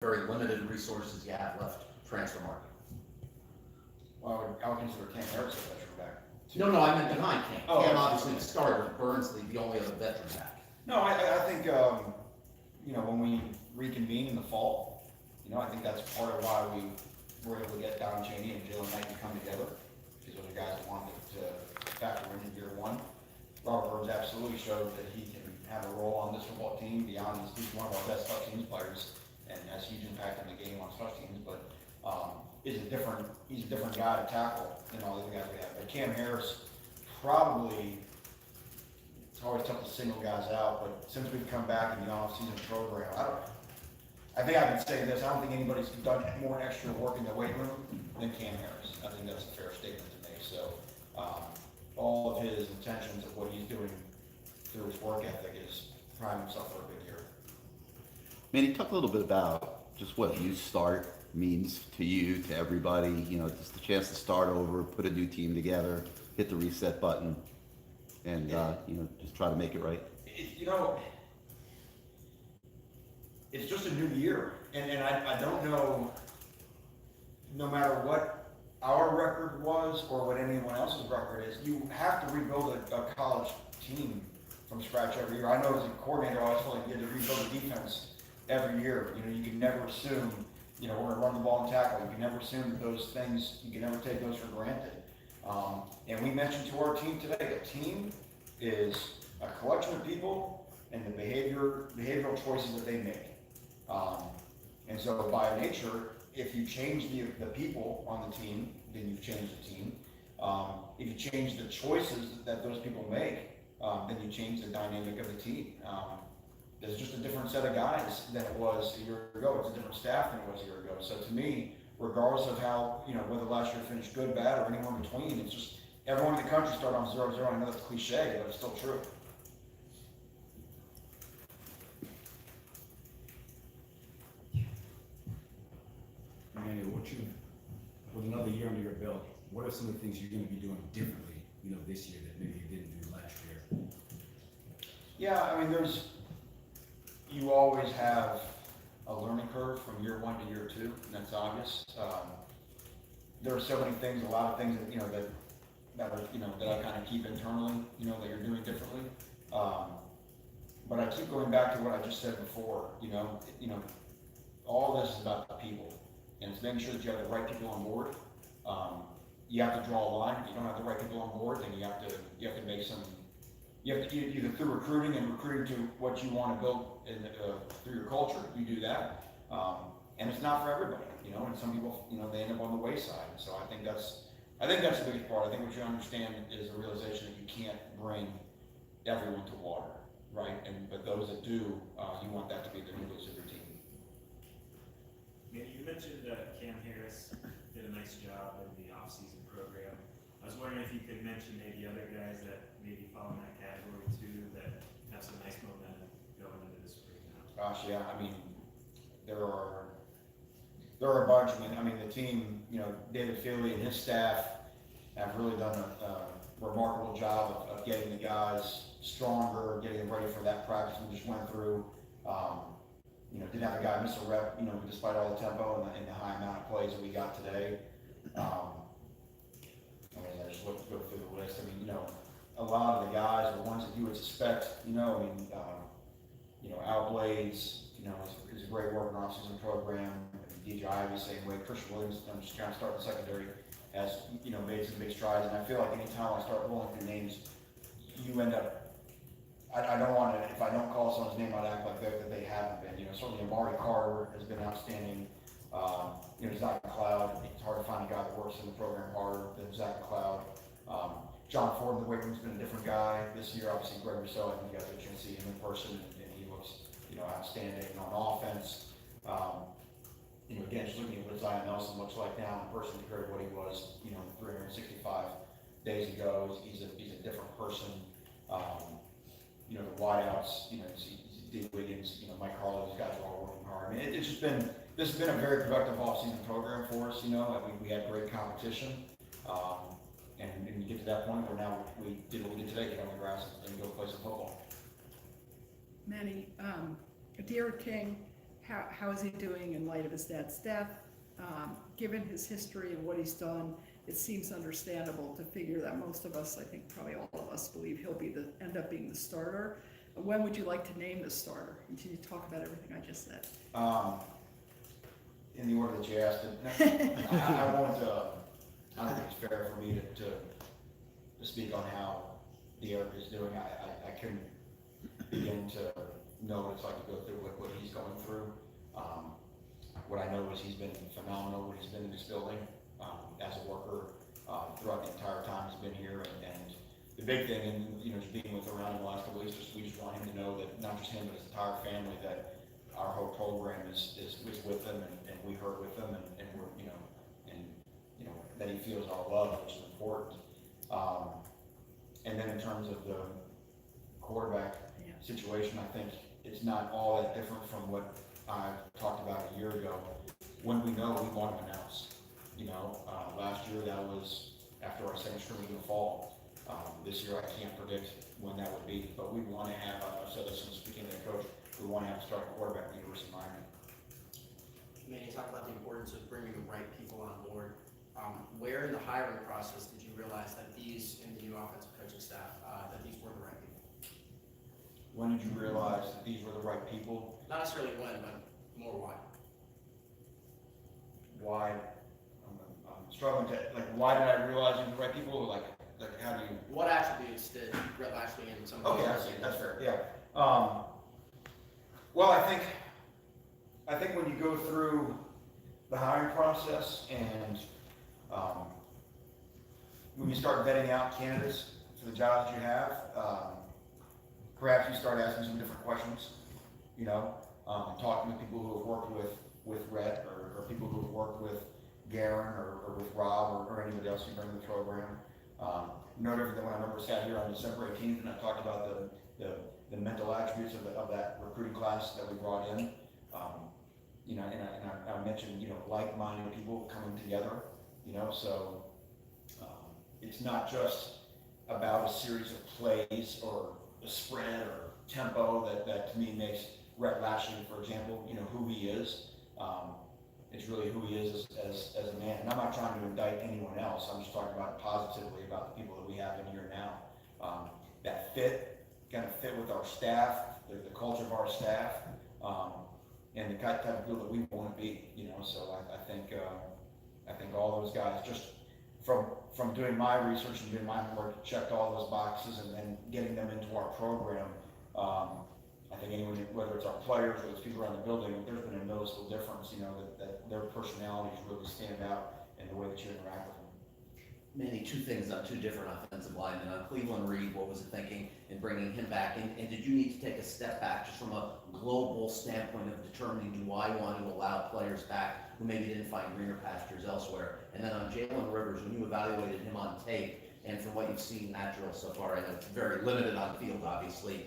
very limited resources you have left transfer market. Well, I would consider Cam Harris a veteran back. too. No, I meant behind Cam. Oh, Cam okay. obviously the starter, Burnsley the only other veteran back. No, I think, when we reconvene in the fall, I think that's part of why we were able to get Don Chaney and Jalen Knight to come together, because those are guys that wanted to factor in year one. Robert Burns absolutely showed that he can have a role on this football team beyond he's one of our best special teams players and has huge impact in the game on special teams, but he's a different guy to tackle than all the other guys we have. But Cam Harris, probably, it's always tough to single guys out, but since we've come back in the off-season program, I think I can say this, I don't think anybody's done more extra work in the weight room than Cam Harris. I think that's a fair statement to make. So all of his intentions of what he's doing through his work ethic is priming himself for a big year. Manny, talk a little bit about just what you start means to you, to everybody, just the chance to start over, put a new team together, hit the reset button, and just try to make it right. It's just a new year, and I don't know, no matter what our record was or what anyone else's record is, you have to rebuild a college team from scratch every year. I know as a coordinator, I always feel like you had to rebuild a defense every year. You can never assume, we're going to run the ball and tackle. You can never assume that those things, you can never take those for granted. And we mentioned to our team today, a team is a collection of people and the behavioral choices that they make. And so by nature, if you change the people on the team, then you've changed the team. If you change the choices that those people make, then you change the dynamic of the team. There's just a different set of guys than it was a year ago. It's a different staff than it was a year ago. So to me, regardless of how, whether last year finished good, bad, or anywhere in between, it's just everyone in the country started on 0-0. I know that's cliche, but it's still true. Manny, with another year under your belt, what are some of the things you're going to be doing differently, this year that maybe you didn't do last year? Yeah, you always have a learning curve from year one to year two, and that's obvious. There are so many things, a lot of things that I kind of keep internally, that you're doing differently. But I keep going back to what I just said before. All this is about the people. And it's making sure that you have the right people on board. You have to draw a line. If you don't have the right people on board, then you have to make some. You have to either through recruiting to what you want to build through your culture. You do that, and it's not for everybody. And some people, they end up on the wayside. So I think that's the biggest part. I think what you understand is the realization that you can't bring everyone to water, right? But those that do, you want that to be the nucleus of your team. You mentioned Cam Harris did a nice job in the off-season program. I was wondering if you could mention maybe other guys that maybe fall in that category too, that have some nice momentum going into this spring now. Gosh, yeah. There are a bunch. The team. David Feely and his staff have really done a remarkable job of getting the guys stronger, getting them ready for that practice we just went through. Didn't have a guy miss a rep, despite all the tempo and the high amount of plays that we got today. I just looked go through the list. A lot of the guys, the ones that you would suspect, Al Blades, is a great worker off-season program. DJ Ivy, same way. Christian Williams, I'm just kind of starting secondary, has, made some big strides. And I feel like anytime I start rolling through names, you end up, I don't want to, if I don't call someone's name, I'd act like that they haven't been. Certainly Amari Carter has been outstanding. Zach McLeod, it's hard to find a guy that works in the program harder than Zach McLeod. John Ford in the weight room's been a different guy this year. Obviously, Greg Rousseau, I think you guys get a chance to see him in person, and he looks, outstanding on offense. Again, just looking at what Zion Nelson looks like now in person compared to what he was, 365 days ago. He's a different person. The wideouts, D. Wiggins, Mike Harlow, these guys are all working hard. This has been a very productive off-season program for us. We had great competition, and you get to that point where now we did what we did today: get on the grass and go play some football. Manny, Derek King how is he doing in light of his dad's death? Given his history and what he's done, it seems understandable to figure that most of us, I think probably all of us, believe he'll end up being the starter. When would you like to name the starter? And can you talk about everything I just said? In the order that you asked it, I won't, I don't think it's fair for me to speak on how Derek is doing. I couldn't begin to know what it's like to go through what he's going through. What I know is he's been phenomenal when he's been in this building, as a worker, throughout the entire time he's been here. And the big thing, and just being around him the last couple of weeks, we just want him to know that not just him, but his entire family, that our whole program is with them, and we hurt with them, and we're, that he feels our love, which is important. And then in terms of the quarterback situation, I think it's not all that different from what I talked about a year ago. When we know, we want him announced. Last year that was after our second scrimmage in the fall. This year I can't predict when that would be, but we want to have, I've said this since speaking to the coach, we want to have a starting quarterback in the University of Miami. Manny, talk about the importance of bringing the right people on board. Where in the hiring process did you realize that these, in the new offensive coaching staff, that these were the right people? When did you realize that these were the right people? Not necessarily when, but more why. Why? I'm struggling to, why did I realize these were the right people? Like how do you? What attributes did actually in some of Okay, these? that's fair. Yeah. Well, I think when you go through the hiring process and when you start vetting out candidates for the jobs that you have, perhaps you start asking some different questions. Talking to people who have worked with Rhett or people who have worked with Garen or with Rob or anybody else you bring to the program. No different than when I remember sat here on December 18th and I talked about the mental attributes of that recruiting class that we brought in. And I mentioned, like-minded people coming together, so it's not just about a series of plays or a spread or tempo that to me makes Rhett Lashley, for example, who he is. It's really who he is as a man. And I'm not trying to indict anyone else. I'm just talking about positively about the people that we have in here now. That kind of fit with our staff, the culture of our staff, and the type of people that we want to be. So I think all those guys, just from doing my research and doing my homework, checked all those boxes, and then getting them into our program. I think anyone, whether it's our players or those people around the building, there's been a noticeable difference, that their personalities really stand out in the way that you interact with them. Manny, two things on two different offensive linemen. On Cleveland Reed, what was it thinking in bringing him back? And did you need to take a step back just from a global standpoint of determining, do I want to allow players back who maybe didn't find greener pastures elsewhere? And then on Jalen Rivers, when you evaluated him on tape, and from what you've seen natural so far, I know it's very limited on field, obviously,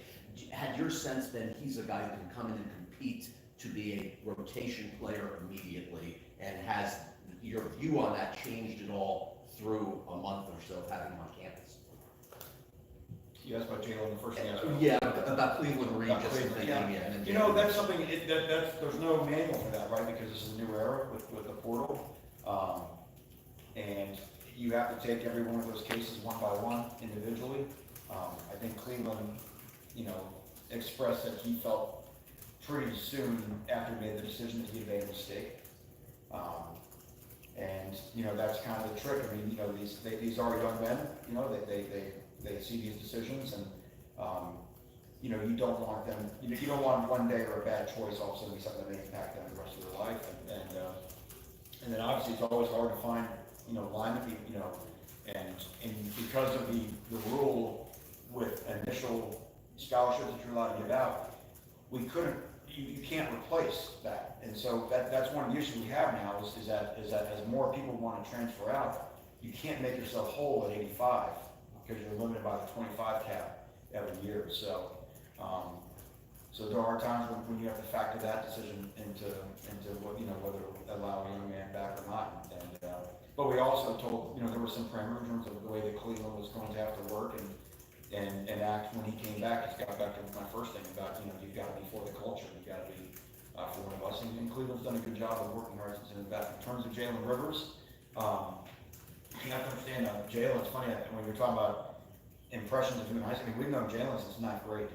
had your sense been he's a guy who can come in and compete to be a rotation player immediately? And has your view on that changed at all through a month or so of having him on campus? You asked about Jalen, the first thing I asked about. Yeah, about Cleveland Reed, About just Cleveland, thinking, yeah. and then That's something, there's no manual for that, right? Because this is a new era with the portal. And you have to take every one of those cases one by one individually. I think Cleveland, expressed that he felt pretty soon after he made the decision that he had made a mistake. And that's kind of the trick. I mean, these are young men. They see these decisions, and you don't want them. You don't want one day or a bad choice all of a sudden be something that may impact them the rest of their life. And then obviously it's always hard to find linemen. And because of the rule with initial scholarships that you're allowed to give out, we couldn't. You can't replace that, and so that's one of the issues we have now is that as more people want to transfer out, you can't make yourself whole at 85 because you're limited by the 25 cap every year. So there are times when you have to factor that decision into what whether to allow a young man back or not. But we also told there were some parameters in terms of the way that Cleveland was going to have to work and act when he came back. It's got back to my first thing about you've got to be for the culture. You've got to be for one of us, and Cleveland's done a good job of working hard since in the back. In terms of Jalen Rivers, you have to understand, Jalen, it's funny, when you're talking about impressions of him in high school, we've known Jalen since ninth grade,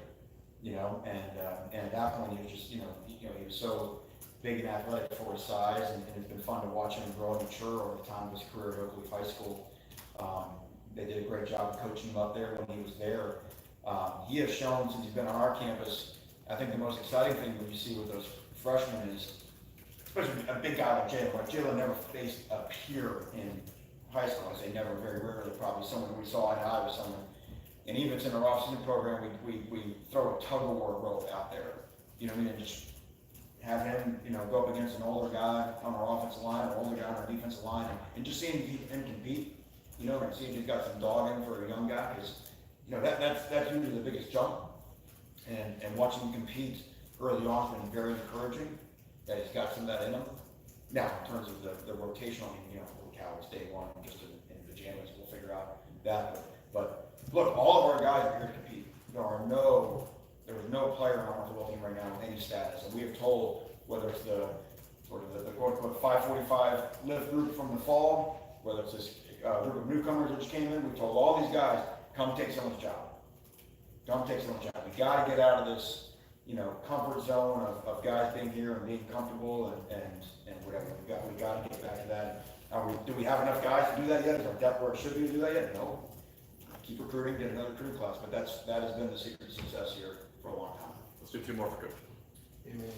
you know, and at that point, he was just, he was so big and athletic for his size, and it's been fun to watch him grow and mature over the time of his career at Oak Leaf High School. They did a great job of coaching him up there when he was there. He has shown, since he's been on our campus, I think the most exciting thing that you see with those freshmen is, especially a big guy like Jalen, Jalen never faced a peer in high school. I say never, very rarely, probably someone we saw eye to eye with someone. And even if it's in our off-season program, we throw a tug-of-war rope out there, you know what I mean, and just have him, go up against an older guy on our offensive line, or older guy on our defensive line, and just seeing him compete, and seeing he's got some dog in for a young guy, because, that's usually the biggest jump. And watching him compete early on has been very encouraging, that he's got some of that in him. Now, in terms of the rotational, Cowboys day one, just in the pajamas, we'll figure out that. But look, all of our guys are here to compete. There is no player on our football team right now with any status. And we have told, whether it's the quote-unquote 545 lift group from the fall, whether it's this group of newcomers that just came in, we've told all these guys, come take someone's job. Come take someone's job. We got to get out of this, comfort zone of guys being here and being comfortable and whatever. We got to get back to that. Do we have enough guys to do that yet? Is our depth where it should be to do that yet? No. Keep recruiting, get another recruiting class, but that has been the secret to success here for a long time. Let's do 2 more for Coach. Hey man,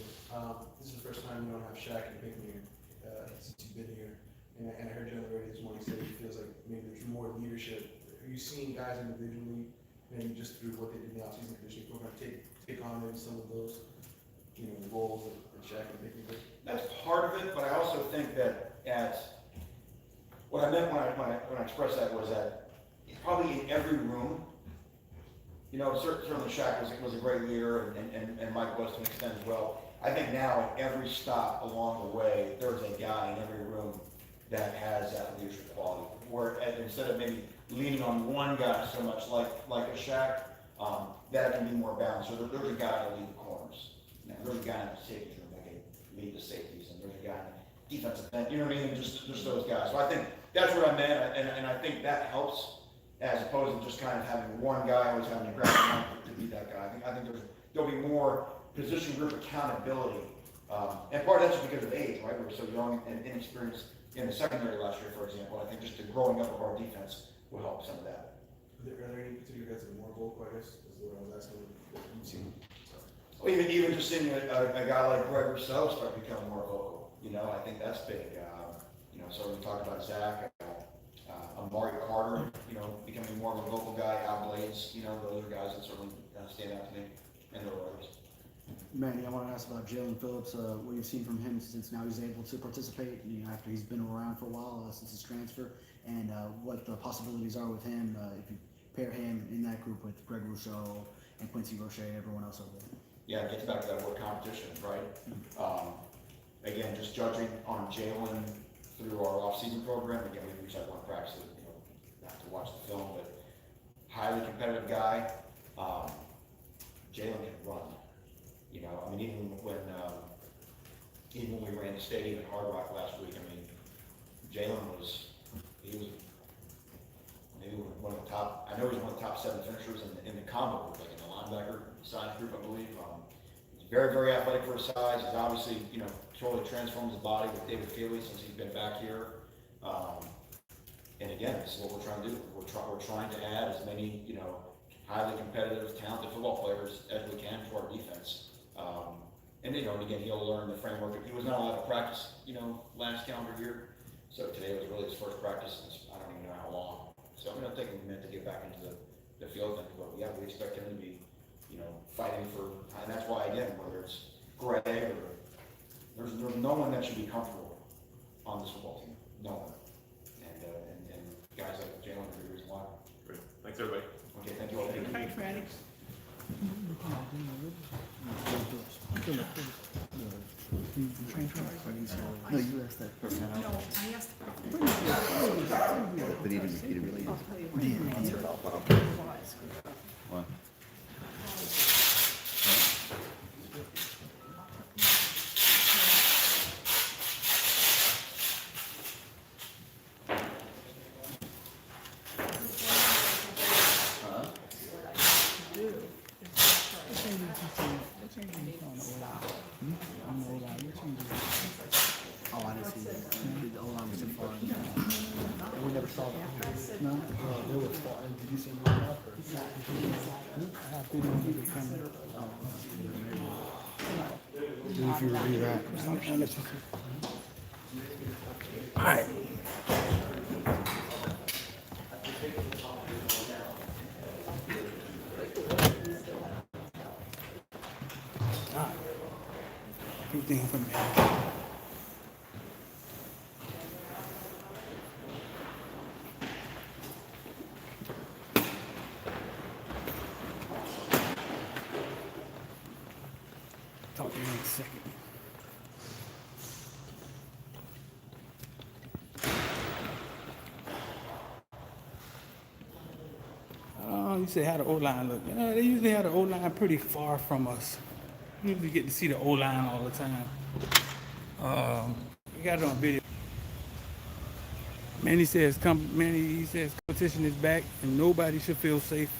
this is the first time you don't have Shaq and Pinkman here since you've been here, and I heard you on the radio this morning say it feels like maybe there's more leadership. Are you seeing guys individually, maybe just through what they did in the offseason conditioning program, take on maybe some of those, roles that Shaq and Pinkman did? That's part of it, but I also think that what I meant when I expressed that was that probably in every room, certainly Shaq was a great leader, and Mike was to an extent as well. I think now at every stop along the way, there's a guy in every room that has that leadership quality, where instead of maybe leaning on one guy so much like a Shaq, that can be more balanced. So there's a guy to lead the corners. There's a guy in the safeties room that can lead the safeties, and there's a guy in the defensive end. You know what I mean? Just those guys. So I think that's what I meant, and I think that helps, as opposed to just kind of having one guy always having to grab the mic to be that guy. I think there'll be more position group accountability, and part of that's because of age, right? We were so young and inexperienced in the secondary last year, for example. I think just the growing up of our defense will help some of that. Are there any particular guys that are more vocal, I guess, is what I was asking, that you've seen? Well, even just seeing a guy like Greg Rousseau start becoming more vocal, I think that's big. So we talked about Zach, Amari Carter, becoming more of a vocal guy, Al Blades, those are guys that certainly stand out to me, and there are others. Manny, I want to ask about Jalen Phillips, what you've seen from him since now he's able to participate, after he's been around for a while, since his transfer, and what the possibilities are with him, if you pair him in that group with Greg Rousseau and Quincy Roche, everyone else over there. Yeah, it gets back to that word competition, right? Again, just judging on Jalen through our off-season program, again, we reached out one practice, not to watch the film, but highly competitive guy. Jalen can run. Even when we ran the stadium at Hard Rock last week, Jalen was maybe one of the top. I know he's one of the top 7 finishers in the combo group, like in the linebacker size group, I believe. He's very, very athletic for his size. He's obviously, totally transformed his body with David Feely since he's been back here. And again, this is what we're trying to do. We're trying to add as many, highly competitive, talented football players as we can to our defense. And again, he'll learn the framework. He was not allowed to practice, last calendar year. So today was really his first practice since I don't even know how long. So I'm going to take him a minute to get back into the field. But yeah, we expect him to be, fighting for, and that's why, again, whether it's Greg or there's no one that should be comfortable on this football team. No one. And guys like Jalen are the reason why. Great. Thanks, everybody. Okay, thank you all. Thanks, Manny. No, you asked that person out. No, I asked. But he didn't really. I'll tell you what the answer was. What? No? They were far. Did you see them line up? I have video of it coming. If you review that. I'll let you see. All right. Everything from there. Talk to you in a second. You say how the O-line look. They usually have the O-line pretty far from us. You usually get to see the O-line all the time. We got it on video. Manny says competition is back and nobody should feel safe.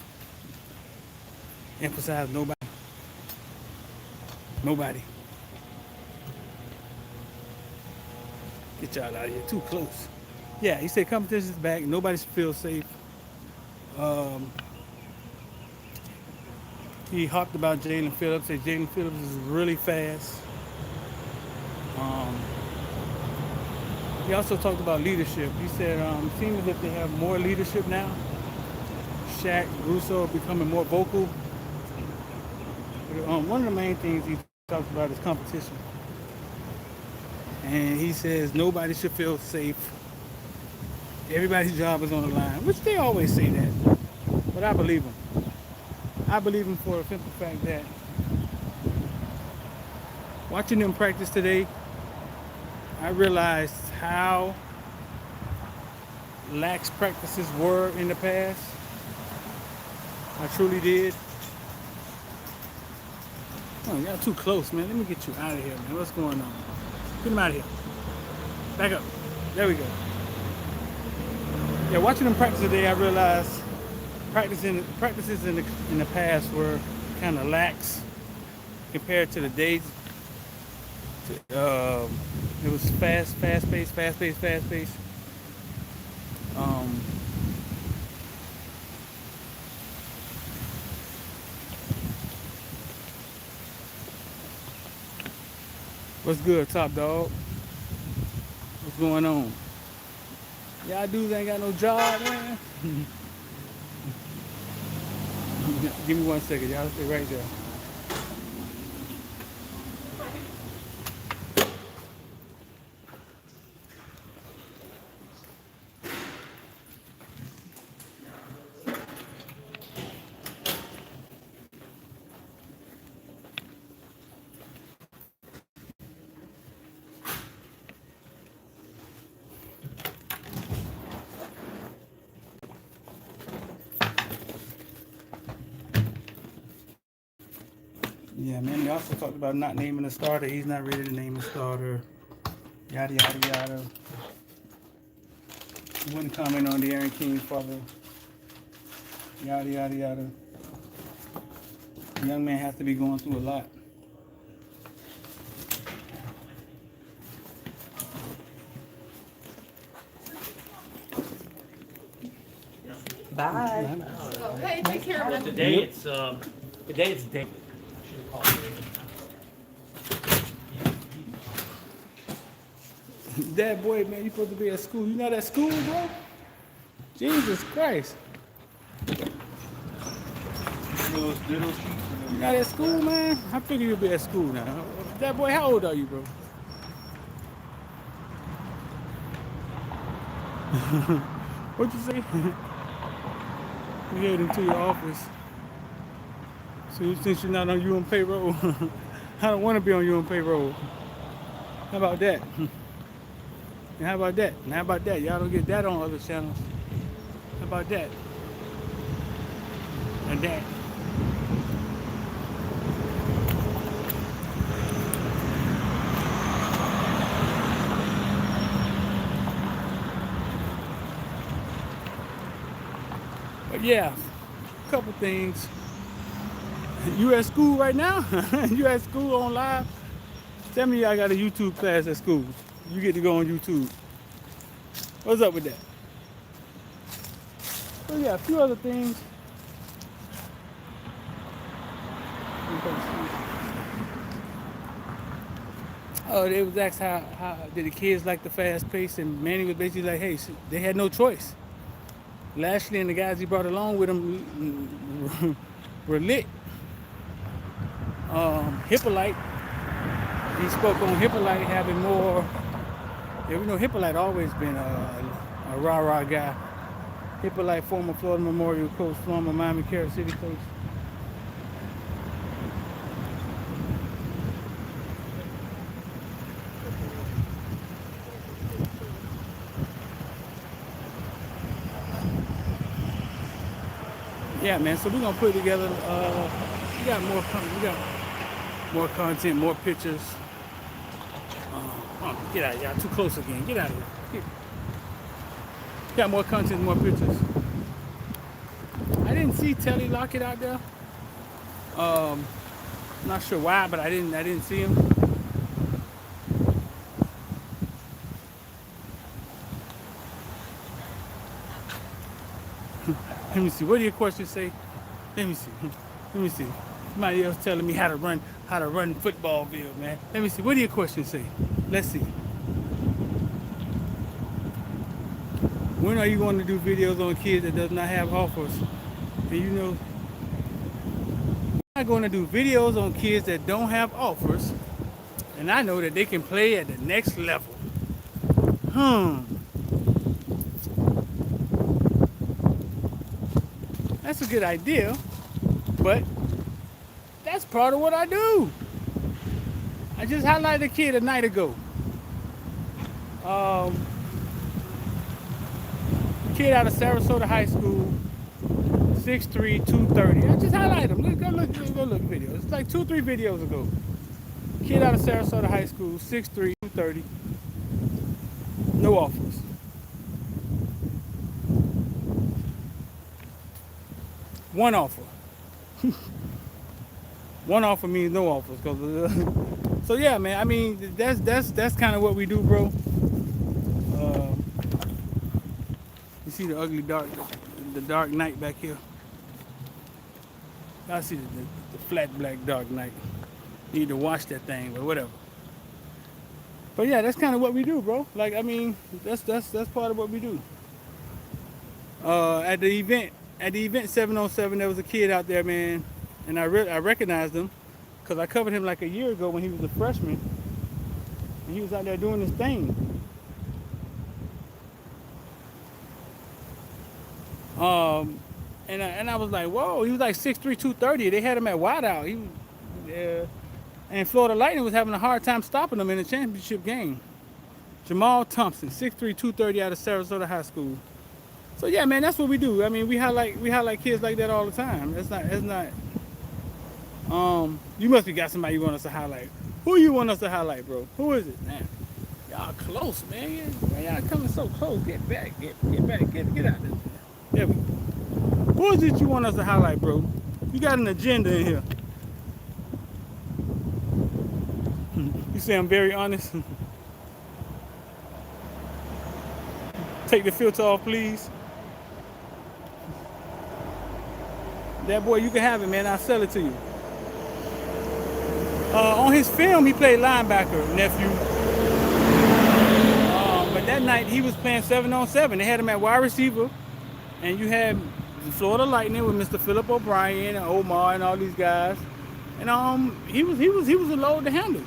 Emphasize nobody. Nobody. Get y'all out of here. Too close. Yeah, he said competition is back. Nobody should feel safe. He harped about Jalen Phillips. Said Jalen Phillips is really fast. He also talked about leadership. He said it seems as if they have more leadership now. Shaq, Russo are becoming more vocal. One of the main things he talks about is competition. And he says nobody should feel safe. Everybody's job is on the line, which they always say that. But I believe him. I believe him for a simple fact that watching them practice today, I realized how lax practices were in the past. I truly did. Oh, y'all too close, man. Let me get you out of here, man. What's going on? Get him out of here. Back up. There we go. Yeah, watching them practice today, I realized practices in the past were kind of lax compared to the days. It was fast-paced. What's good, top dog? What's going on? Y'all dudes ain't got no job, man. Give me 1 second, y'all stay right there. Yeah, man, he also talked about not naming a starter. He's not ready to name a starter. Yada, yada, yada. He wouldn't comment on the Aaron King father. Yada, yada, yada. The young man has to be going through a lot. Bye. Hey, take care, man. Today it's David. That boy, man, you supposed to be at school. You not at school, bro? Jesus Christ. You not at school, man? I figure you'll be at school now. That boy, how old are you, bro? What'd you say? We heading to your office. So since you're not on UN payroll, I don't want to be on UN payroll. How about that? And how about that? And how about that? Y'all don't get that on other channels. How about that? And that. But yeah, a couple things. You at school right now? You at school on live? Tell me I got a YouTube class at school. You get to go on YouTube. What's up with that? So yeah, a few other things. Oh, they was asked how did the kids like the fast pace, and Manny was basically like, hey, they had no choice. Lashley and the guys he brought along with him were lit. Hippolyte, he spoke on Hippolyte having more. Yeah, we know Hippolyte always been a rah-rah guy. Hippolyte, former Florida Memorial coach, former Miami Carol City coach. Yeah, man. So we're gonna put together. We got more content, more pictures. Get out of here! Y'all too close again. Get out of here. Got more content, more pictures. I didn't see Telly Lockett out there. Not sure why, but I didn't see him. Let me see. What do your questions say? Let me see. Let me see. Somebody else telling me how to run Footballville, man. Let me see. What do your questions say? Let's see. When are you going to do videos on kids that does not have offers? And you know, I'm not going to do videos on kids that don't have offers, and I know that they can play at the next level. That's a good idea, but that's part of what I do. I just highlighted a kid a night ago. Kid out of Sarasota High School, 6'3", 230. I just highlighted him. Go look videos. It's like 2-3 videos ago. Kid out of Sarasota High School, 6'3", 230. No offers. One offer. One offer means no offers. So yeah, man. I mean, that's kind of what we do, bro. You see the ugly the dark night back here. I see the flat black dark night. Need to wash that thing, but whatever. But yeah, that's kind of what we do, bro. Like, I mean, that's part of what we do. At the event 707, there was a kid out there, man, and I recognized him because I covered him like a year ago when he was a freshman, and he was out there doing his thing. And I was like, whoa, he was like 6'3", 230. They had him at wideout. And Florida Lightning was having a hard time stopping him in the championship game. Jamal Thompson, 6'3", 230 out of Sarasota High School. So yeah, man, that's what we do. I mean, we highlight kids like that all the time. It's not. You must have got somebody you want us to highlight. Who you want us to highlight, bro? Who is it, man? Y'all close, man. Y'all coming so close. Get back, get back, get out of there. There we go. Who is it you want us to highlight, bro? You got an agenda in here. You say I'm very honest. Take the filter off, please. That boy, you can have it, man. I'll sell it to you. On his film, he played linebacker, nephew. But that night, he was playing 7-on-7. They had him at wide receiver. And you had the Florida Lightning with Mr. Philip O'Brien and Omar and all these guys. And he was a load to handle.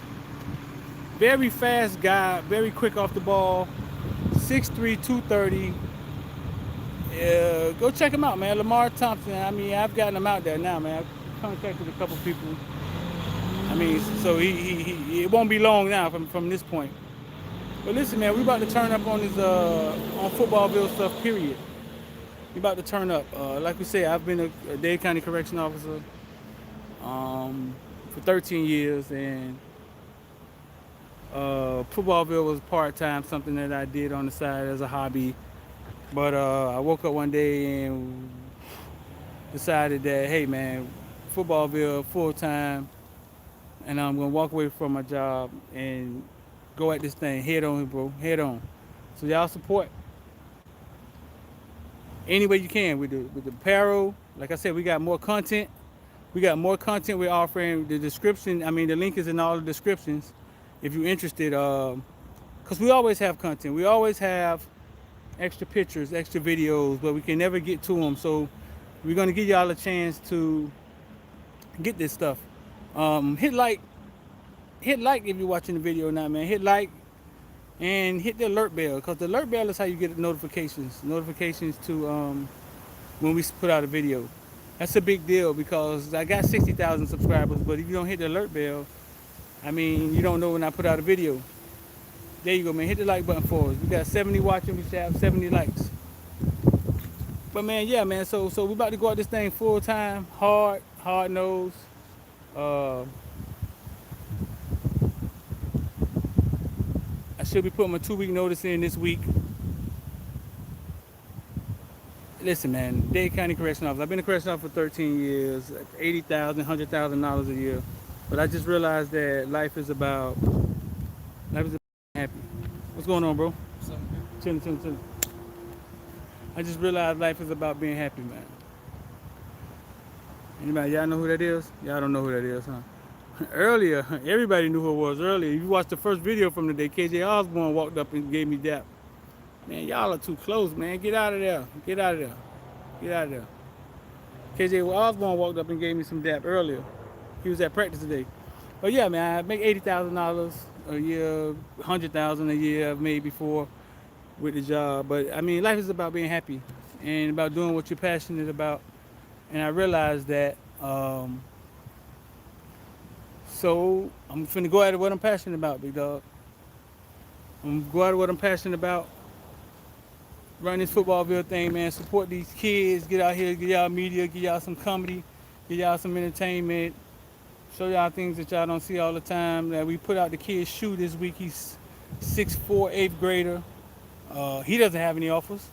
Very fast guy, very quick off the ball. 6'3", 230. Go check him out, man. Lamar Thompson. I mean, I've gotten him out there now, man. I've contacted a couple people. I mean, so he it won't be long now from this point. But listen, man, we about to turn up on this on Footballville stuff, period. We about to turn up. Like we said, I've been a Dade County Correction Officer for 13 years, and Footballville was part-time, something that I did on the side as a hobby. But I woke up one day and decided that, hey man, Footballville full-time, and I'm gonna walk away from my job and go at this thing head on, bro, head on. So y'all support. any way you can with the apparel. Like I said, we got more content. We got more content we're offering. The description, I mean, the link is in all the descriptions if you're interested. Because we always have content. We always have extra pictures, extra videos, but we can never get to them. So we're going to give y'all a chance to get this stuff. Hit like if you're watching the video now, man. Hit like and hit the alert bell, because the alert bell is how you get notifications to when we put out a video. That's a big deal because I got 60,000 subscribers, but if you don't hit the alert bell, I mean, you don't know when I put out a video. There you go, man. Hit the like button for us. We got 70 watching. We should have 70 likes. But man, yeah, man. So we about to go at this thing full time, hard nose. I should be putting my 2-week notice in this week. Listen, man, Dade County Correctional Officer. I've been a correctional officer for 13 years, $80,000, $100,000 a year. But I just realized that life is about happy. What's going on, bro? Chilling. I just realized life is about being happy, man. Anybody, y'all know who that is? Y'all don't know who that is, huh? Earlier, everybody knew who it was earlier. You watched the first video from the day, KJ Osborne walked up and gave me dap. Man, y'all are too close, man. Get out of there. KJ Osborne walked up and gave me some dap earlier. He was at practice today. But yeah, man, I make $80,000 a year, $100,000 a year I've made before with the job. But I mean, life is about being happy and about doing what you're passionate about. And I realized that, so I'm finna go at it what I'm passionate about, big dog. I'm gonna go at it what I'm passionate about. Run this footballville thing, man. Support these kids. Get out here, get y'all media, get y'all some comedy, get y'all some entertainment. Show y'all things that y'all don't see all the time. That we put out the kid's shoe this week. He's 6'4", 8th grader. He doesn't have any offers.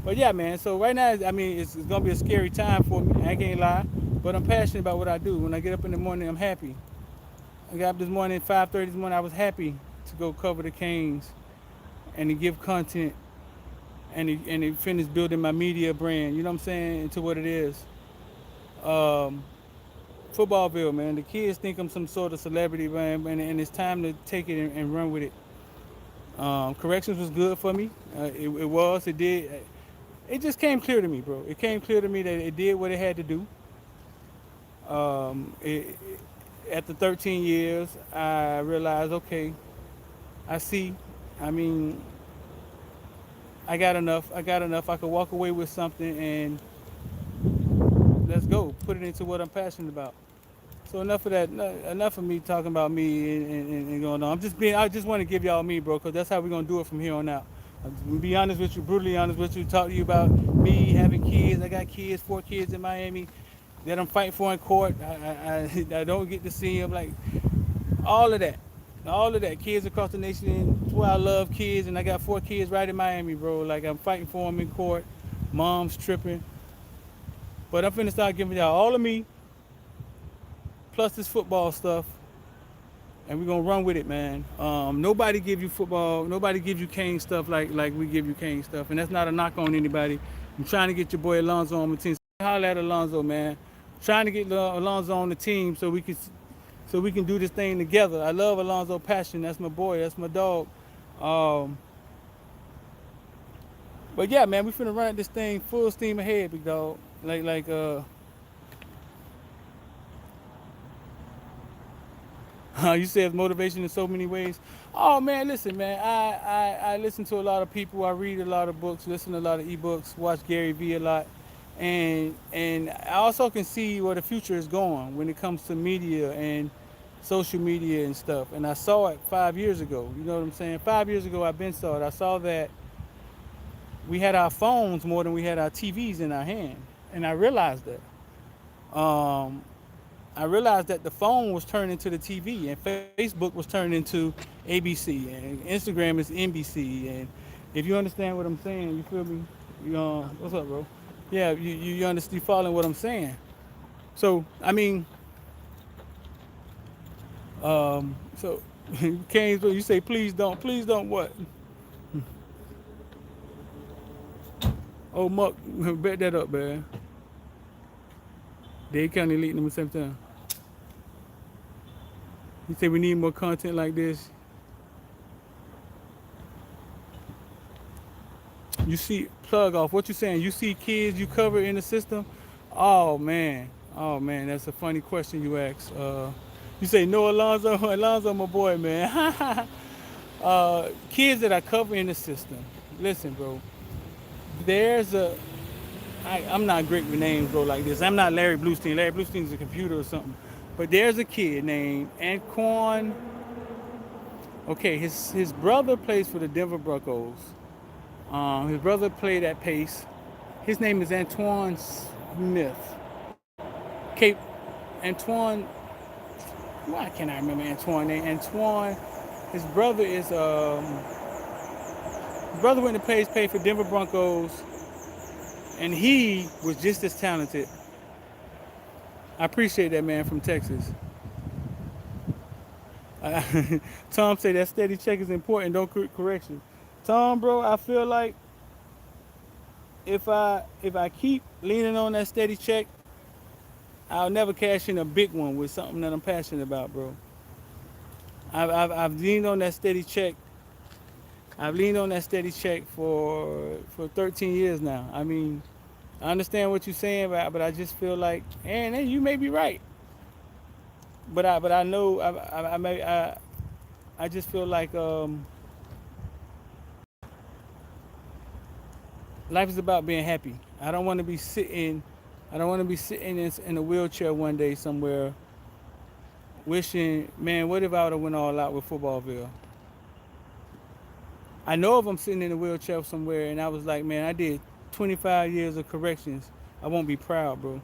But yeah, man. So right now, I mean, it's gonna be a scary time for me. I can't lie. But I'm passionate about what I do. When I get up in the morning, I'm happy. I got up this morning, 5:30 this morning. I was happy to go cover the Canes and to give content and to finish building my media brand, you know what I'm saying, into what it is. Footballville, man, the kids think I'm some sort of celebrity, man, and it's time to take it and run with it. Corrections was good for me. It did. It just came clear to me, bro. It came clear to me that it did what it had to do. After 13 years, I realized, okay, I see. I mean, I got enough. I could walk away with something and let's go. Put it into what I'm passionate about. So enough of that. Enough of me talking about me and going on. I just want to give y'all me, bro, because that's how we're going to do it from here on out. I'm gonna be honest with you, brutally honest with you, talk to you about me having kids. I got kids, 4 kids in Miami that I'm fighting for in court. I don't get to see them, like, all of that. Kids across the nation, that's why I love kids, and I got 4 kids right in Miami, bro. Like, I'm fighting for them in court. Mom's tripping. But I'm finna start giving y'all all of me, plus this football stuff, and we're gonna run with it, man. Nobody give you football, nobody gives you Kane stuff like we give you Kane stuff, and that's not a knock on anybody. I'm trying to get your boy Alonzo on the team. Holler at Alonzo, man. Trying to get Alonzo on the team so we can do this thing together. I love Alonzo passion. That's my boy. That's my dog. But yeah, man, we finna run this thing full steam ahead, big dog. You said motivation in so many ways. Oh man, listen, man. I listen to a lot of people. I read a lot of books. Listen to a lot of ebooks. Watch Gary Vee a lot. And I also can see where the future is going when it comes to media and social media and stuff. And I saw it 5 years ago. You know what I'm saying? 5 years ago, I've been saw it. I saw that we had our phones more than we had our TVs in our hand. And I realized that. I realized that the phone was turned into the TV, and Facebook was turned into ABC, and Instagram is NBC. And if you understand what I'm saying, you feel me? What's up, bro? Yeah, you understand, you following what I'm saying. So, I mean, so, Kane, you say, please don't what? Oh, Muck, bet that up, man. Dade County Elite number 17. You say we need more content like this. You see, plug off. What you saying? You see kids you cover in the system? Oh man, that's a funny question you ask. You say no, Alonzo. Alonzo, my boy, man. Kids that I cover in the system. Listen, bro. There's a. I'm not great with names, bro, like this. I'm not Larry Bluestein. Larry Bluestein's a computer or something. But there's a kid named Anquan. Okay, his brother plays for the Denver Broncos. His brother played at Pace. His name is Antoine Smith. Cape Antoine. Why can't I remember Antoine name? Antoine. His brother is his brother went to Pace, played for Denver Broncos, and he was just as talented. I appreciate that man from Texas. Tom said that steady check is important. Don't correction. Tom, bro, I feel like if I keep leaning on that steady check, I'll never cash in a big one with something that I'm passionate about, bro. I've leaned on that steady check. I've leaned on that steady check for 13 years now. I mean, I understand what you're saying, but I just feel like, and you may be right. But I know I just feel like life is about being happy. I don't want to be sitting in a wheelchair one day somewhere wishing, man, what if I would have went all out with Footballville? I know if I'm sitting in a wheelchair somewhere and I was like, man, I did 25 years of corrections, I won't be proud, bro.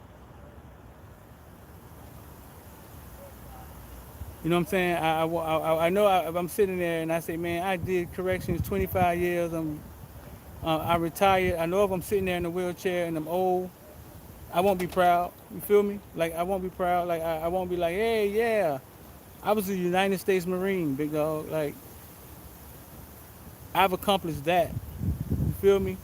You know what I'm saying? I know if I'm sitting there and I say, man, I did corrections 25 years, I retired. I know if I'm sitting there in a wheelchair and I'm old, I won't be proud. You feel me? Like, I won't be proud. Like, I won't be like, hey, yeah, I was a United States Marine, big dog. Like, I've accomplished that. You feel me?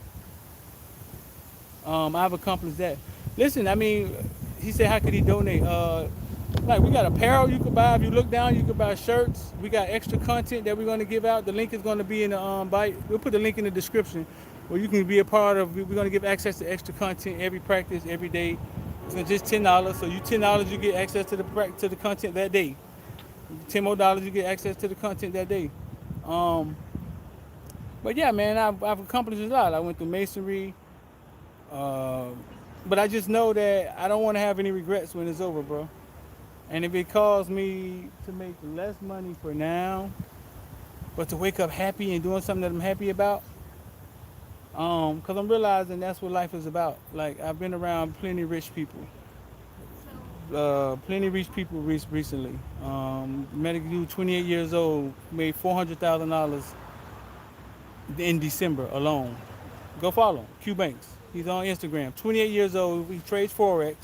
I've accomplished that. Listen, I mean, he said, how could he donate? Like, we got apparel you could buy. If you look down, you could buy shirts. We got extra content that we're going to give out. The link is going to be in the bite. We'll put the link in the description where you can be a part of. We're going to give access to extra content every practice, every day. It's just $10. So you $10, you get access to the content that day. $10 more, you get access to the content that day. But yeah, man, I've accomplished a lot. I went through masonry. But I just know that I don't want to have any regrets when it's over, bro. And if it caused me to make less money for now, but to wake up happy and doing something that I'm happy about, because I'm realizing that's what life is about. Like, I've been around plenty rich people. Recently. Met a dude, 28 years old, made $400,000 in December alone. Go follow him, Q Banks. He's on Instagram. 28 years old, he trades Forex.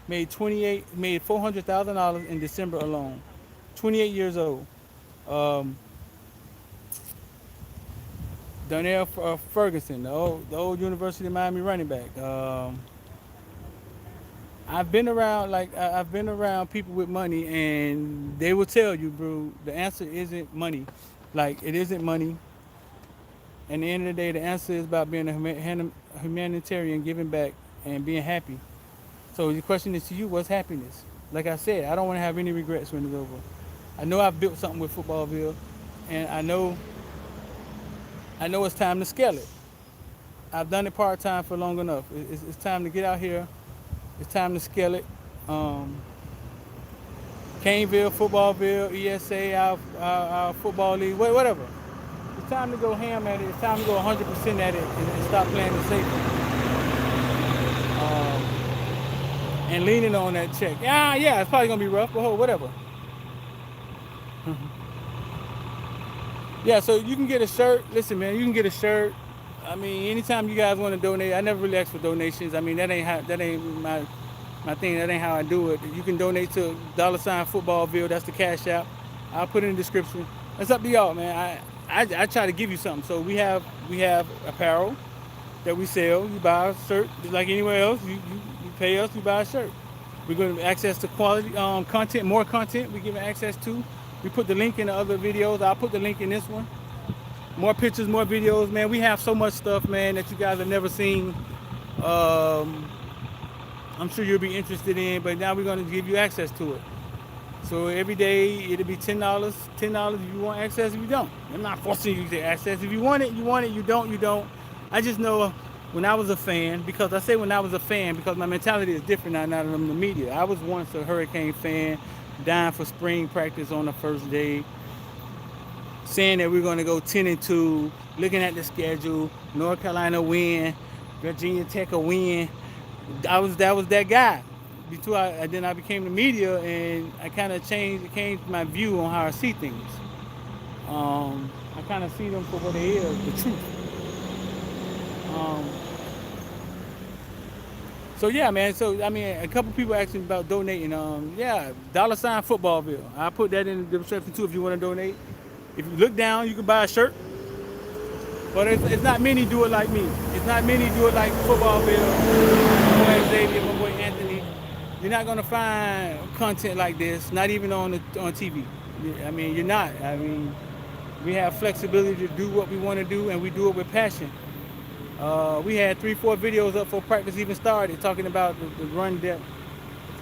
Made $400,000 in December alone. 28 years old. Donnell Ferguson, the old University of Miami running back. I've been around people with money, and they will tell you, bro, the answer isn't money. Like, it isn't money. At the end of the day, the answer is about being a humanitarian, giving back, and being happy. So the question is to you, what's happiness? Like I said, I don't want to have any regrets when it's over. I know I've built something with Footballville, and I know it's time to scale it. I've done it part-time for long enough. It's time to get out here. It's time to scale it. Caneville, Footballville, ESA, our football league, whatever. It's time to go ham at it. It's time to go 100% at it and stop playing it safe. And leaning on that check. Yeah, it's probably gonna be rough, but whatever. Yeah, so you can get a shirt. Listen, man, you can get a shirt. I mean, anytime you guys want to donate, I never really ask for donations. I mean, that ain't my thing. That ain't how I do it. You can donate to $Footballville. That's the Cash App. I'll put it in the description. It's up to y'all, man. I try to give you something. So we have apparel. that we sell. You buy a shirt just like anywhere else. You pay us, you buy a shirt. We're going to access to quality content, more content. We're giving access to. We put the link in the other videos. I'll put the link in this one. More pictures, more videos, man. We have so much stuff, man, that you guys have never seen. I'm sure you'll be interested in, but now we're going to give you access to it. So every day it'll be $10. $10 if you want access. If you don't, I'm not forcing you to access. If you want it, you want it. You don't, you don't. I just know when I was a fan, because I say when I was a fan because my mentality is different now that I'm in the media. I was once a Hurricane fan, dying for spring practice on the first day, saying that we're going to go 10-2, looking at the schedule, North Carolina win, Virginia Tech a win. That was that guy. Then I became the media, and I kind of changed my view on how I see things. I kind of see them for what they is, the truth. So yeah, man. So I mean, a couple people asked me about donating. Yeah, $ Footballville. I put that in the description too if you want to donate. If you look down, you can buy a shirt. But it's not many do it like me. It's not many do it like Footballville. My boy Xavier, my boy Anthony. You're not gonna find content like this, not even on TV. I mean, you're not. I mean, we have flexibility to do what we want to do, and we do it with passion. We had 3-4 videos up before practice even started, talking about the run depth,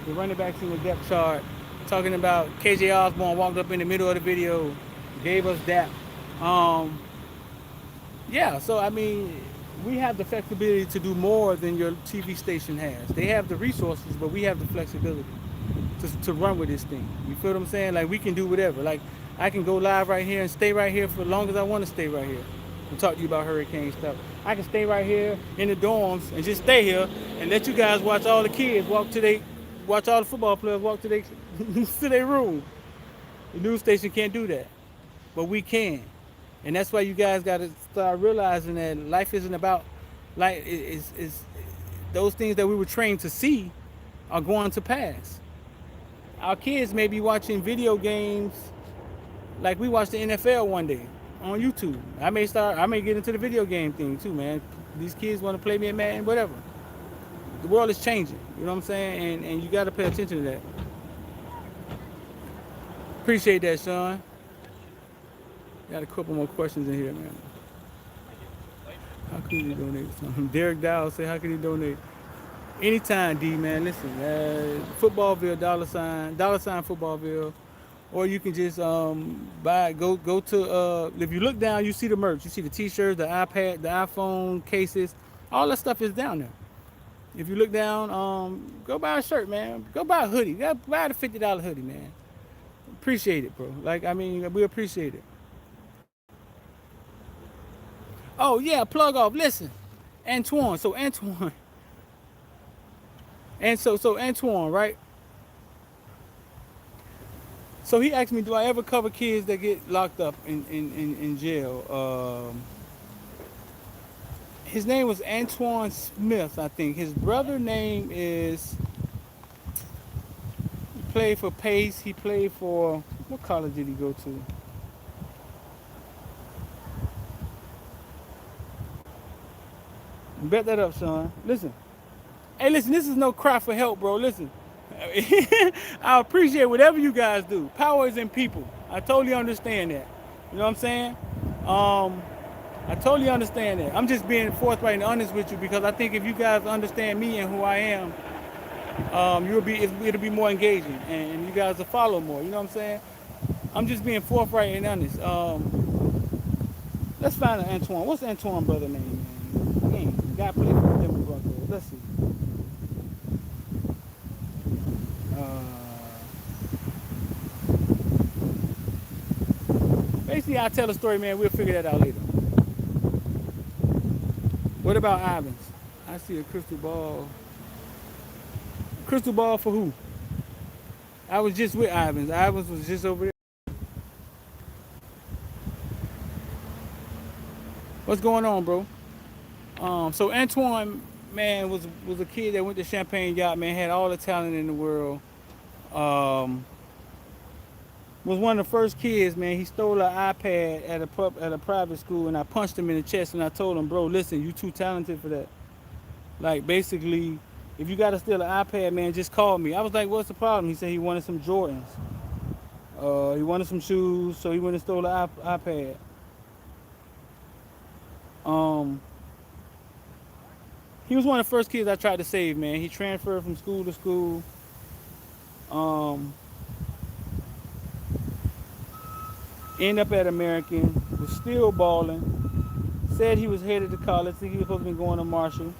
the running backs in the depth chart, talking about KJ Osborne walked up in the middle of the video, gave us that. Yeah, so I mean, we have the flexibility to do more than your TV station has. They have the resources, but we have the flexibility to run with this thing. You feel what I'm saying? Like, we can do whatever. Like, I can go live right here and stay right here for as long as I want to stay right here and talk to you about hurricane stuff. I can stay right here in the dorms and just stay here and let you guys watch all the kids watch all the football players walk to their room. The news station can't do that, but we can. And that's why you guys got to start realizing that life isn't about, like, it's those things that we were trained to see are going to pass. Our kids may be watching video games like we watched the NFL one day on YouTube. I may get into the video game thing too, man. These kids want to play me in Madden, whatever. The world is changing, you know what I'm saying? And you got to pay attention to that. Appreciate that, Sean. Got a couple more questions in here, man. How can you donate something? Derek Dow say, how can you donate? Anytime, D, man. Listen, Footballville, $, Footballville. Or you can just go to, if you look down, you see the merch. You see the t-shirts, the iPad, the iPhone cases. All that stuff is down there. If you look down, go buy a shirt, man. Go buy a hoodie. Go buy the $50 hoodie, man. Appreciate it, bro. Like, I mean, we appreciate it. Oh, yeah, plug off. Listen, Antoine. So Antoine. And so Antoine, right? So he asked me, do I ever cover kids that get locked up in jail? His name was Antoine Smith, I think. His brother name is, he played for Pace. He played for, what college did he go to? Bet that up, Sean. Listen. Hey, listen, this is no cry for help, bro. Listen. I appreciate whatever you guys do. Power is in people. I totally understand that. You know what I'm saying? I totally understand that. I'm just being forthright and honest with you because I think if you guys understand me and who I am, it'll be more engaging and you guys will follow more. You know what I'm saying? I'm just being forthright and honest. Let's find Antoine. What's Antoine brother name, man? Man, the guy played for the Denver Broncos. Let's see. Basically, I'll tell a story, man. We'll figure that out later. What about Ivans? I see a crystal ball. Crystal ball for who? I was just with Ivans. Ivans was just over there. What's going on, bro? So Antoine, man, was a kid that went to Champagne Yacht, man, had all the talent in the world. was one of the first kids, man. He stole an iPad at a private school, and I punched him in the chest, and I told him, bro, listen, you too talented for that. Like, basically, if you got to steal an iPad, man, just call me. I was like, what's the problem? He said he wanted some Jordans. He wanted some shoes, so he went and stole an iPad. He was one of the first kids I tried to save, man. He transferred from school to school. Um, Ended up at American, was still balling. Said he was headed to college. Think he was supposed to be going to Marshall.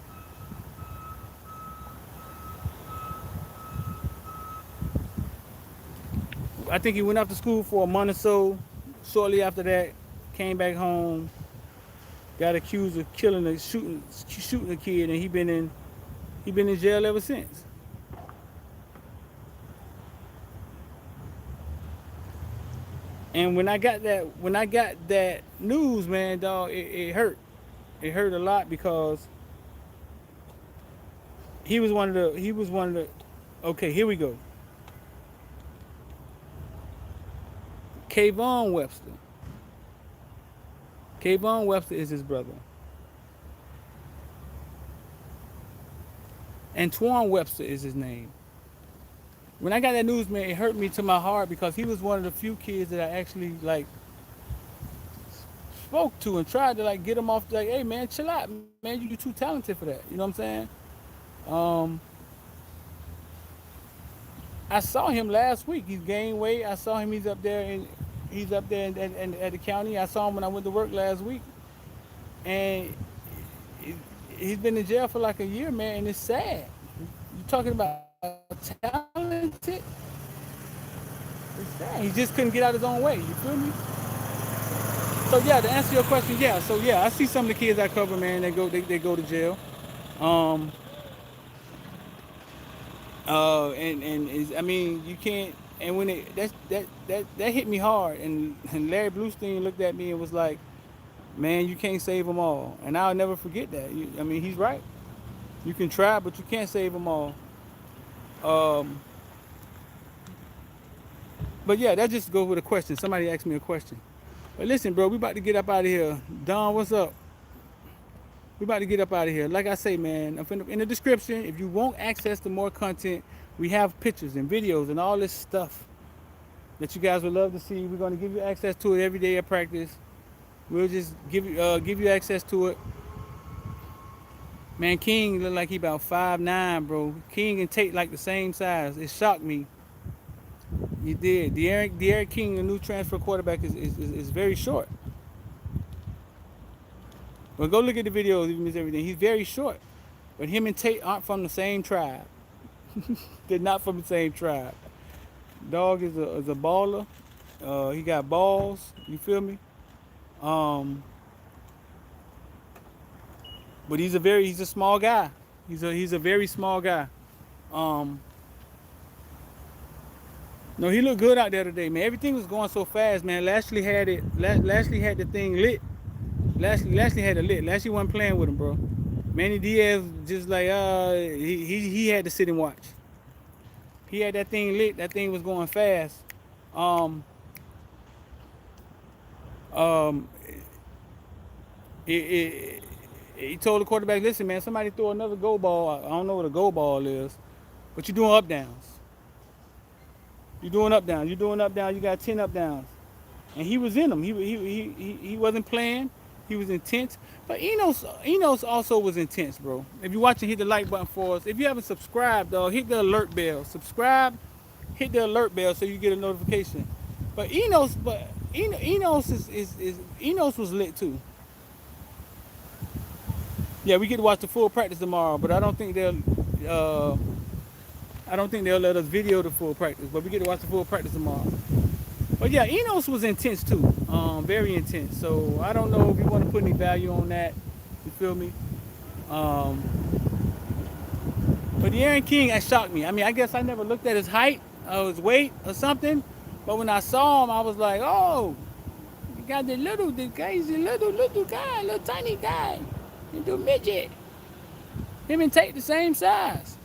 I think he went off to school for a month or so. Shortly after that, came back home, got accused of shooting a kid, and he been in jail ever since. And when I got that news, man, dog, it hurt. It hurt a lot because he was one of the. Okay, here we go. Kayvon Webster. Kayvon Webster is his brother. Antoine Webster is his name. When I got that news, man, it hurt me to my heart because he was one of the few kids that I actually like spoke to and tried to like get him off. Like, hey, man, chill out, man. You're too talented for that. You know what I'm saying? I saw him last week. He's gained weight. I saw him. He's up there at the county. I saw him when I went to work last week, and he's been in jail for like a year, man. And it's sad. You're talking about talented. It's sad. He just couldn't get out his own way. You feel me? So yeah, to answer your question, yeah. So yeah, I see some of the kids I cover, man. They go to jail. I mean, you can't. And when that hit me hard, and Larry Bluestein looked at me and was like, "Man, you can't save them all." And I'll never forget that. I mean, he's right. You can try, but you can't save them all. But yeah, that just goes with a question. Somebody asked me a question. But listen, bro, we about to get up out of here. Don, what's up? We about to get up out of here. Like I say, man, in the description, if you want access to more content, we have pictures and videos and all this stuff that you guys would love to see. We're going to give you access to it every day at practice. We'll just give you access to it. Man, King look like he about 5'9", bro. King and Tate like the same size. It shocked me. He did. De'Aaron King, the new transfer quarterback, is very short. Well, go look at the videos if you miss everything. He's very short. But him and Tate aren't from the same tribe. They're not from the same tribe. Dog is a baller. He got balls. You feel me? But he's a small guy. He's a very small guy. No, he looked good out there today, man. Everything was going so fast, man. Lashley had the thing lit. Lashley had it lit. Lashley wasn't playing with him, bro. Manny Diaz just like he had to sit and watch. He had that thing lit. That thing was going fast. He told the quarterback, listen, man, somebody throw another go ball. I don't know what a go ball is, but you're doing up downs. You're doing up downs. You got 10 up downs. And he was in them. He wasn't playing. He was intense. But Enos also was intense, bro. If you're watching, hit the like button for us. If you haven't subscribed, though, hit the alert bell. Subscribe, hit the alert bell so you get a notification. But Enos was lit too. Yeah, we get to watch the full practice tomorrow, but I don't think they'll let us video the full practice, but we get to watch the full practice tomorrow. But yeah, Enos was intense too, very intense. So I don't know if you want to put any value on that. You feel me? But De'Aaron King, that shocked me. I mean, I guess I never looked at his height, his weight, or something. But when I saw him, I was like, oh, you got the guy, he's a little guy, little tiny guy, little midget. Him and Tate the same size.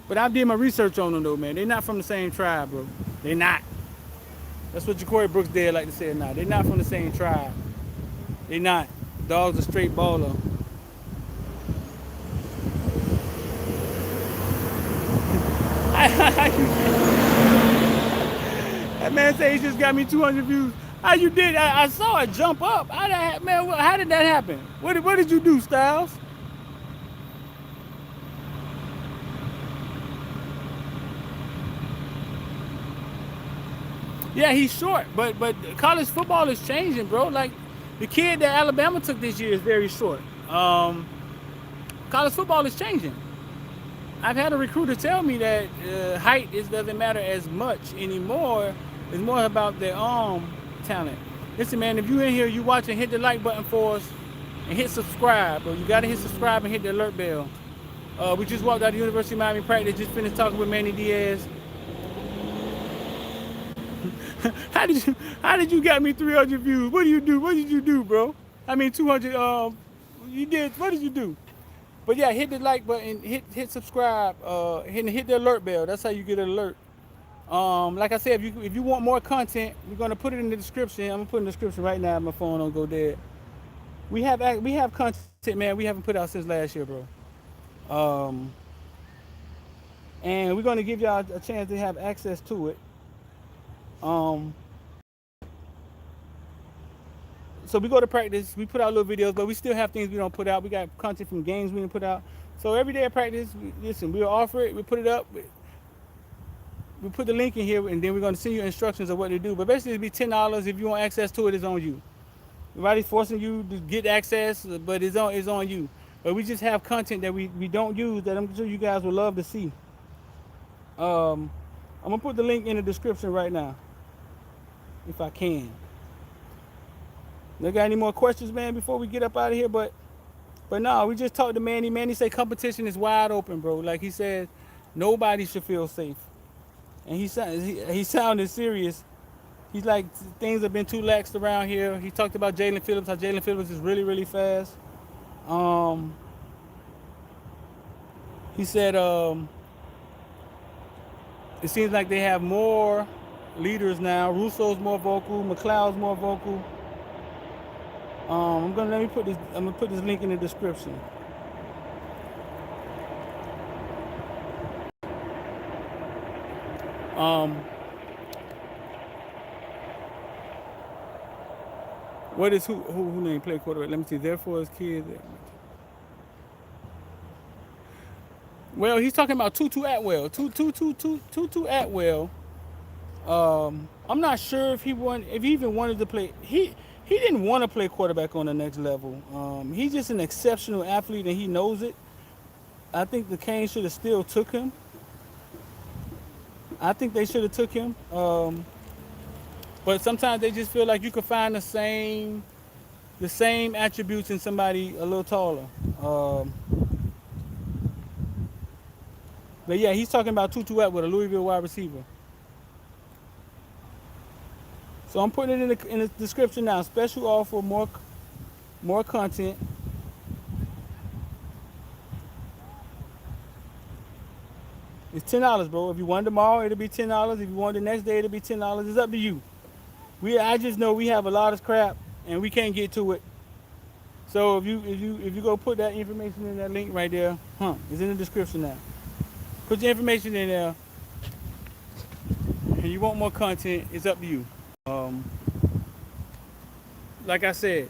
But I did my research on them though, man. They're not from the same tribe, bro. They're not. That's what Ja'Cory Brooks did like to say now. They're not from the same tribe. They not. Dog's a straight baller. That man say he just got me 200 views. How you did? I saw it jump up. How did that happen? What did you do, Styles? Yeah, he's short, but college football is changing, bro. Like the kid that Alabama took this year is very short. College football is changing. I've had a recruiter tell me that height doesn't matter as much anymore. It's more about their arm talent. Listen, man, if you in here, you watching, hit the like button for us and hit subscribe, bro. You gotta hit subscribe and hit the alert bell. We just walked out of the University of Miami practice, just finished talking with Manny Diaz. How did you got me 300 views? What do you do? What did you do, bro? I mean 200. You did. What did you do? But yeah, hit the like button, hit subscribe, hit the alert bell. That's how you get an alert. Like I said, if you want more content, we're gonna put it in the description. I'm gonna put it in the description right now. My phone don't go dead. We have content, man. We haven't put out since last year, bro. And we're gonna give y'all a chance to have access to it. So we go to practice, we put out little videos, but we still have things we don't put out. We got content from games we didn't put out. So every day at practice, we'll offer it, we put it up, we put the link in here, and then we're going to send you instructions of what to do. But basically, it'll be $10. If you want access to it, it's on you. Nobody's forcing you to get access, but it's on you. But we just have content that we don't use that I'm sure you guys would love to see. I'm going to put the link in the description right now, if I can. You got any more questions, man, before we get up out of here? But no, we just talked to Manny. Manny say competition is wide open, bro. Like he said, nobody should feel safe. And he sounded serious. He's like, things have been too lax around here. He talked about Jalen Phillips, how Jalen Phillips is really, really fast. He said it seems like they have more leaders now. Russo's more vocal, McLeod's more vocal. I'm gonna put this link in the description. What is who name play quarterback? Let me see. Therefore, his kids. Well, he's talking about Tutu Atwell. Tutu Atwell. I'm not sure if he even wanted to play. He didn't want to play quarterback on the next level. He's just an exceptional athlete, and he knows it. I think the Canes should have still took him. I think they should have took him. But sometimes they just feel like you can find the same attributes in somebody a little taller. But yeah, he's talking about Tutu Atwell, a Louisville wide receiver. So I'm putting it in the description now. Special offer, more content. It's $10, bro. If you want tomorrow, it'll be $10. If you want the next day, it'll be $10. It's up to you. I just know we have a lot of crap and we can't get to it. So if you go put that information in that link right there, it's in the description now. Put your information in there. And you want more content, it's up to you. Like I said,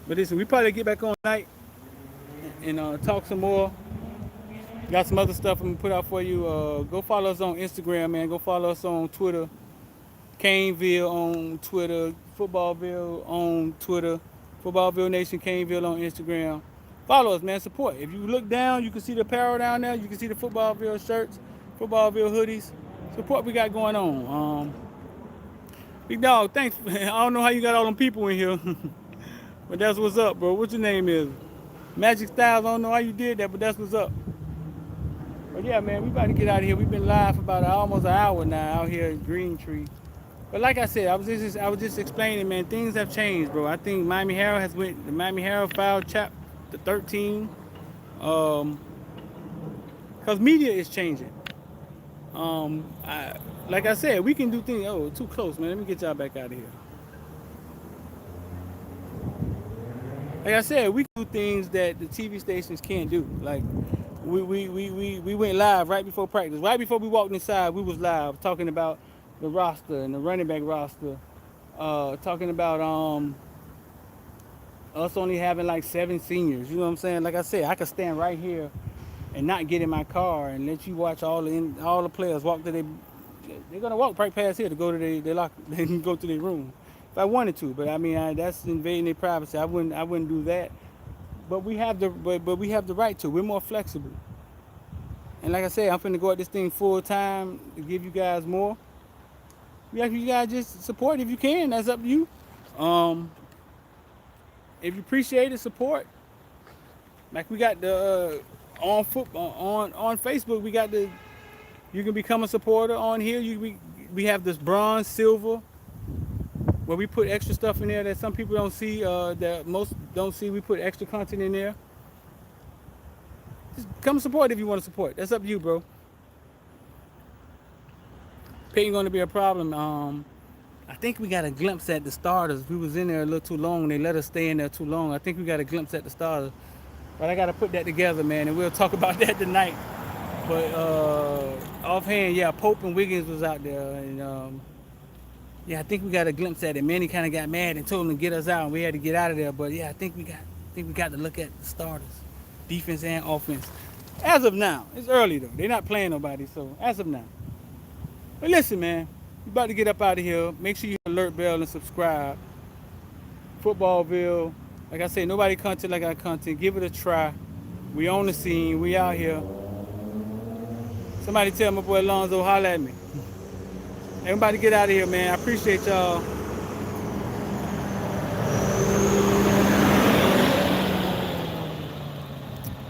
but listen, we probably get back on tonight and talk some more. Got some other stuff I'm gonna put out for you. Go follow us on Instagram, man. Go follow us on Twitter. Caneville on Twitter. Footballville on Twitter. Footballville Nation Caneville on Instagram. Follow us, man. Support. If you look down, you can see the apparel down there. You can see the Footballville shirts, Footballville hoodies. Support we got going on. Big dog, thanks. I don't know how you got all them people in here, but that's what's up, bro. What your name is? Magic Styles. I don't know how you did that, but that's what's up. But yeah, man, we about to get out of here. We've been live for about almost an hour now out here at Green Tree. But like I said, I was just explaining, man. Things have changed, bro. I think Miami Herald filed chapter 13, because media is changing. like I said, we can do things. Oh, too close, man. Let me get y'all back out of here. Like I said, we can do things that the TV stations can't do. Like we went live right before practice. Right before we walked inside, we was live talking about the roster and the running back roster. Talking about us only having like 7 seniors. You know what I'm saying? Like I said, I could stand right here and not get in my car and let you watch all the players walk to their. They're gonna walk right past here to go to their locker. They can go to their room if I wanted to, but I mean that's invading their privacy. I wouldn't do that. But we have we have the right to. We're more flexible. And like I said, I'm finna go at this thing full time to give you guys more. Yeah, you guys just support if you can. That's up to you. If you appreciate the support, like we got the on football on Facebook, we got the you can become a supporter on here. We have this bronze, silver, where we put extra stuff in there that some people don't see, that most don't see. We put extra content in there. Just come support if you want to support. That's up to you, bro. Pay ain't gonna be a problem. I think we got a glimpse at the starters. We was in there a little too long. They let us stay in there too long. I think we got a glimpse at the starters. But I got to put that together, man, and we'll talk about that tonight. But offhand, yeah, Pope and Wiggins was out there, and yeah, I think we got a glimpse at it. Manny kind of got mad and told him to get us out, and we had to get out of there. But yeah, I think we got to look at the starters, defense and offense. As of now, it's early though. They're not playing nobody, so as of now. But listen, man, we about to get up out of here. Make sure you hit the alert bell and subscribe. Footballville. Like I say, nobody content like our content. Give it a try. We on the scene. We out here. Somebody tell my boy Alonzo, holla at me. Everybody get out of here, man. I appreciate y'all.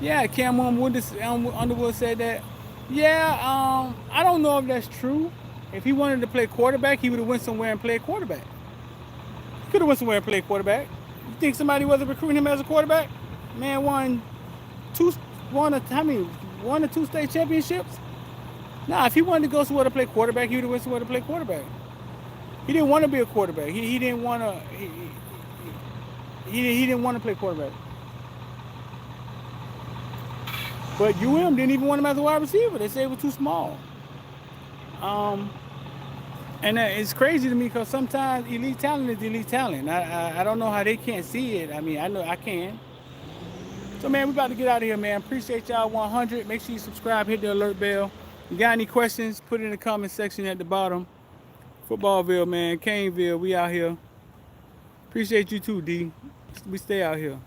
Yeah, Cam Underwood said that. Yeah, I don't know if that's true. If he wanted to play quarterback, he would have went somewhere and played quarterback. He could have went somewhere and played quarterback. You think somebody wasn't recruiting him as a quarterback? Man won one or two state championships? Nah, if he wanted to go somewhere to play quarterback, he would have went somewhere to play quarterback. He didn't want to be a quarterback. He didn't want to. He didn't want to play quarterback. But UM didn't even want him as a wide receiver. They said he was too small. And it's crazy to me because sometimes elite talent is elite talent. I don't know how they can't see it. I mean, I know I can. So, man, we about to get out of here, man. Appreciate y'all 100. Make sure you subscribe, hit the alert bell. You got any questions, put it in the comment section at the bottom. Footballville, man. Caneville, we out here. Appreciate you too, D. We stay out here.